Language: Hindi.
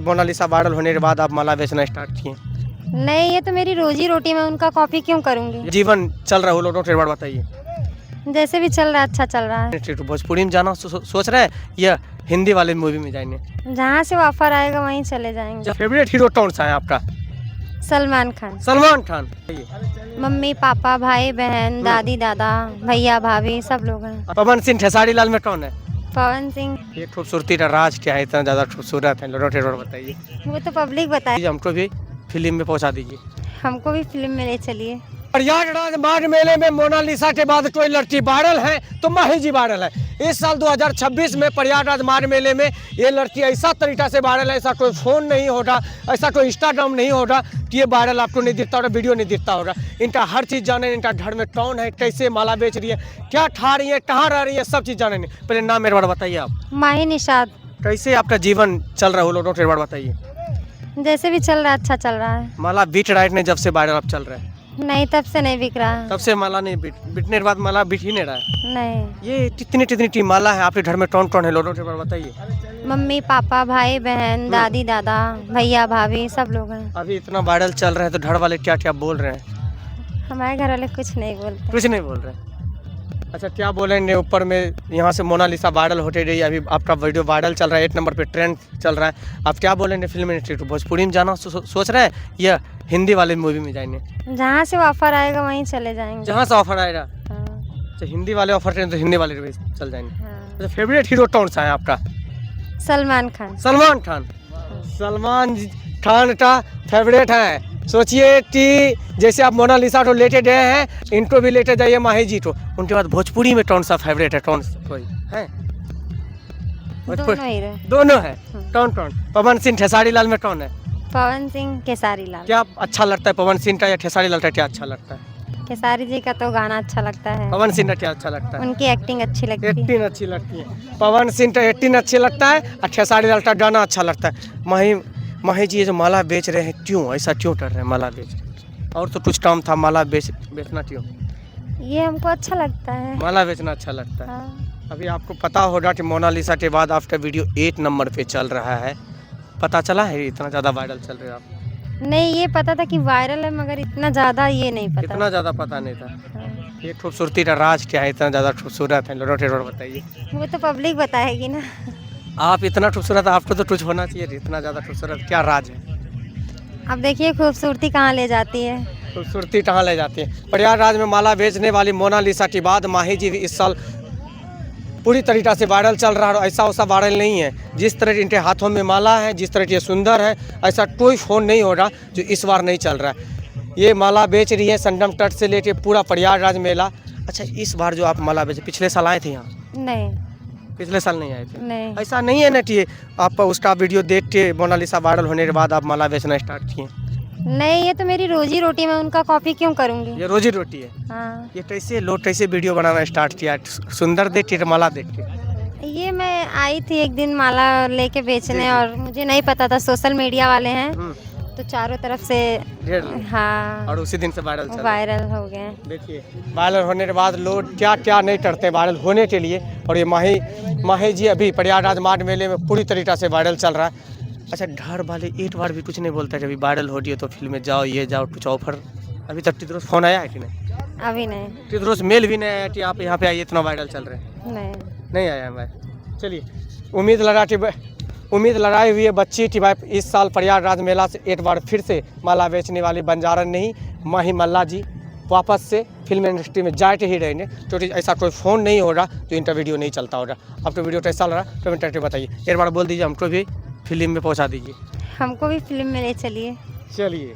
मोनालिसा वायरल होने के बाद आप माला बेचना स्टार्ट किए। नहीं, ये तो मेरी रोजी रोटी, मैं उनका कॉपी क्यों करूंगी। जीवन चल रहा है वो लोग बार बताइए। जैसे भी चल रहा है, अच्छा चल रहा है। भोजपुरी में जाना सोच रहे हैं या हिंदी वाले मूवी में जाएंगे? जहाँ से ऑफर आएगा वहीं चले जाएंगे। फेवरेट हीरो कौन सा है आपका? सलमान खान। सलमान खान। मम्मी पापा भाई बहन दादी दादा भैया भाभी सब लोग हैं। पवन सिंह खेसारी लाल में कौन है? पवन सिंह। ये खूबसूरती का राज क्या है, इतना ज्यादा खूबसूरत है? बताइए। वो तो पब्लिक बताए। हमको भी फिल्म में पहुंचा दीजिए। हमको भी फिल्म में ले चलिए। प्रयागराज माघ मेले में मोनालिसा के बाद कोई लड़की वायरल है तो माही जी वायरल है। इस साल 2026 में प्रयागराज माघ मेले में ये लड़की ऐसा तरीका से वायरल है, ऐसा कोई फोन नहीं होगा, ऐसा कोई इंस्टाग्राम नहीं होगा कि ये वायरल आपको नहीं दिखता होगा, वीडियो नहीं दिखता होगा। इनका हर चीज़ जाने, इनका घर में कौन है, कैसे माला बेच रही है, क्या खा रही है, कहाँ रह रही है, सब चीज़ जाने। पहले नाम मेरे बार बताइए आप। माही निषाद। कैसे आपका जीवन चल रहा है वो लोग बार बताइए। जैसे भी चल रहा है, अच्छा चल रहा है। माला बीट राइट ने जब से वायरल आप चल रहे हैं? नहीं, तब से नहीं बिक रहा है। तब से माला नहीं बिकने के बाद माला बिक ही नहीं रहा है। नहीं। ये कितनी माला है आपके घर में, कौन कौन है लोगों के बारे में बताइए। मम्मी पापा भाई बहन दादी दादा भैया भाभी सब लोग हैं। अभी इतना वायरल चल रहा है तो घर वाले क्या क्या बोल रहे हैं? हमारे घर वाले कुछ नहीं बोलते। कुछ नहीं बोल रहे हैं। अच्छा, क्या बोलेंगे? ऊपर में यहाँ से मोनालिसा वायरल होते रही, अभी आपका वीडियो वायरल चल रहा है, 8 नंबर पे ट्रेंड चल रहा है। आप क्या बोलेंगे? फिल्म इंडस्ट्री भोजपुरी में जाना सोच रहे हैं या हिंदी वाले मूवी में जाएंगे? जहाँ से ऑफर आएगा वहीं चले जाएंगे। जहाँ से ऑफर आएगा। हाँ। अच्छा, हिंदी वाले ऑफर करें तो हिंदी वाले चल जाएंगे। हाँ। अच्छा, फेवरेट हीरो कौन सा है आपका? सलमान खान। सलमान खान। सलमान खान का फेवरेट है। सोचिए कि जैसे आप मोनालिसा को लेटे गए हैं, इनको भी लेटे जाइए माही जी को। उनके बाद भोजपुरी में कौन सा फेवरेट है? कौन कोई है? दोनों हीरो। दोनों है। कौन कौन? पवन सिंह खेसारी लाल में कौन है? पवन सिंह केसारी लाल। क्या अच्छा लगता है पवन सिंह का या खेसारी लाल का क्या अच्छा लगता है? केसारी जी का तो गाना अच्छा लगता है। पवन सिंह का क्या अच्छा लगता है? उनकी एक्टिंग अच्छी लगती है। एक्टिंग अच्छी लगती है। पवन सिंह का एक्टिंग अच्छी लगता है और खेसारी लाल का गाना अच्छा लगता है। माही जी ये जो माला बेच रहे हैं, क्यों ऐसा क्यों कर रहे हैं? माला बेच रहे हैं और तो कुछ काम था, माला बेचना क्यों? ये हमको अच्छा लगता है। माला बेचना अच्छा लगता है। हाँ। अभी आपको पता होगा कि मोनालिसा के बाद आपका वीडियो 8 नंबर पे चल रहा है। पता चला है इतना ज़्यादा वायरल चल रहा है आप? नहीं, ये पता था कि वायरल है, मगर इतना ज़्यादा ये नहीं पता। इतना ज़्यादा पता नहीं था। हाँ। ये खूबसूरती का राज क्या है, इतना ज़्यादा खूबसूरत है? बताइए। वो तो पब्लिक बताएगी ना। आप इतना खूबसूरत, आपको तो कुछ होना चाहिए। इतना ज़्यादा खूबसूरत क्या राज है? अब देखिए खूबसूरती कहाँ ले जाती है। खूबसूरती कहाँ ले जाती है? प्रयागराज में माला बेचने वाली मोनालिसा के बाद माही जी भी इस साल पूरी तरीक़ा से वायरल चल रहा है। ऐसा वायरल नहीं है। जिस तरह इनके हाथों में माला है, जिस तरह ये सुंदर है, ऐसा कोई फ़ोन नहीं होगा जो इस बार नहीं चल रहा है। ये माला बेच रही है संगम तट से लेके पूरा प्रयागराज मेला। अच्छा, इस बार जो आप माला बेचे, पिछले साल आए थे यहाँ? नहीं, पिछले साल नहीं आए थे। नहीं। ऐसा नहीं है ना कि आप उसका वीडियो देख के मोनालिसा वायरल होने के बाद आप माला बेचना स्टार्ट किए? नहीं, ये तो मेरी रोजी रोटी, मैं उनका कॉपी क्यों करूँगी। ये रोजी रोटी है। हाँ। ये कैसे वीडियो बनाना स्टार्ट किया? सुंदर देख के माला देख के? ये मैं आई थी एक दिन माला लेके बेचने, और मुझे नहीं पता था, सोशल मीडिया वाले हैं तो चारों तरफ से हाँ, और उसी दिन से वायरल हो गए। देखिए, वायरल होने के बाद लोग क्या क्या नहीं करते वायरल होने के लिए। और ये माही जी अभी प्रयागराज माघ मेले में पूरी तरीक़ा से वायरल चल रहा है। अच्छा, घर वाले एक बार भी कुछ नहीं बोलता कि अभी वायरल हो रही है तो फिल्म में जाओ, ये जाओ, कुछ ऑफर? अभी तक किधरों फोन आया है कि नहीं? अभी नहीं। किधरों मेल भी नहीं आया कि आप यहाँ पे आइए, इतना वायरल चल रहे हैं? नहीं आया है भाई। चलिए, उम्मीद लगाई हुई है बच्ची कि भाई इस साल प्रयागराज मेला से एक बार फिर से माला बेचने वाली बंजारन नहीं, माही मल्ला जी वापस से फिल्म इंडस्ट्री में जाते ही रहेंगे। क्योंकि ऐसा कोई फ़ोन नहीं होगा जो इनका वीडियो नहीं चलता होगा। आपको वीडियो कैसा लगा कमेंट करके बताइए। एक बार बोल दीजिए, हमको भी फिल्म में पहुंचा दीजिए। हमको भी फिल्म में ले चलिए। चलिए।